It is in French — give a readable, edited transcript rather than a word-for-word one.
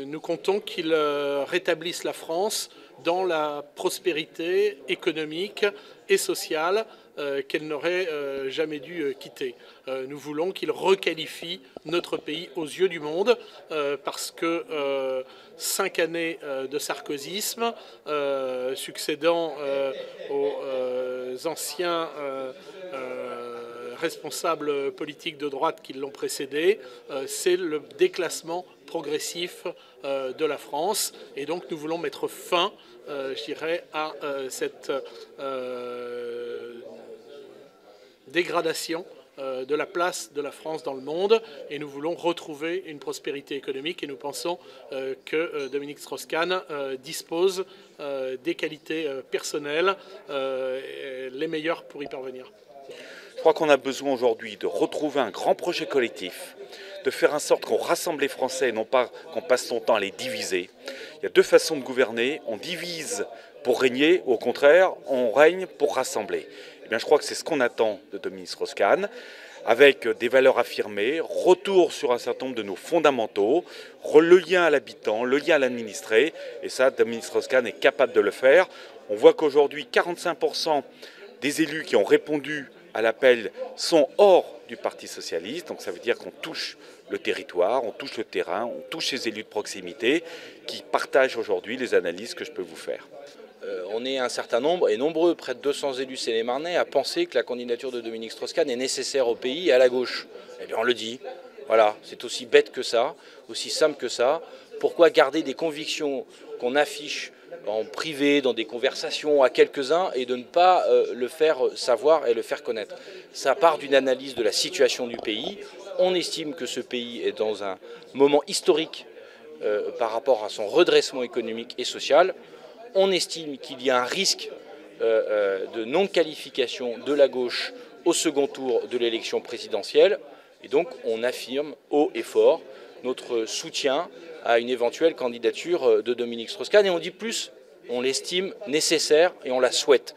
Nous comptons qu'il rétablisse la France dans la prospérité économique et sociale qu'elle n'aurait jamais dû quitter. Nous voulons qu'il requalifie notre pays aux yeux du monde parce que 5 années de sarkozysme succédant aux anciens responsables politiques de droite qui l'ont précédé, c'est le déclassement progressif de la France. Et donc nous voulons mettre fin, je dirais, à cette dégradation de la place de la France dans le monde, et nous voulons retrouver une prospérité économique, et nous pensons que Dominique Strauss-Kahn dispose des qualités personnelles les meilleures pour y parvenir. Je crois qu'on a besoin aujourd'hui de retrouver un grand projet collectif, de faire en sorte qu'on rassemble les Français et non pas qu'on passe son temps à les diviser. Il y a deux façons de gouverner, on divise pour régner, ou au contraire, on règne pour rassembler. Eh bien, je crois que c'est ce qu'on attend de Dominique Strauss-Kahn, avec des valeurs affirmées, retour sur un certain nombre de nos fondamentaux, le lien à l'habitant, le lien à l'administré, et ça, Dominique Strauss-Kahn est capable de le faire. On voit qu'aujourd'hui, 45% des élus qui ont répondu à l'appel sont hors du Parti socialiste, donc ça veut dire qu'on touche le territoire, on touche le terrain, on touche les élus de proximité qui partagent aujourd'hui les analyses que je peux vous faire. On est un certain nombre, et nombreux, près de 200 élus sénémarnais, à penser que la candidature de Dominique Strauss-Kahn est nécessaire au pays et à la gauche. Eh bien on le dit, voilà, c'est aussi bête que ça, aussi simple que ça. Pourquoi garder des convictions qu'on affiche en privé, dans des conversations à quelques-uns, et de ne pas le faire savoir et le faire connaître? Ça part d'une analyse de la situation du pays. On estime que ce pays est dans un moment historique par rapport à son redressement économique et social. On estime qu'il y a un risque de non-qualification de la gauche au second tour de l'élection présidentielle. Et donc on affirme haut et fort notre soutien à une éventuelle candidature de Dominique Strauss-Kahn. Et on dit plus, on l'estime nécessaire et on la souhaite.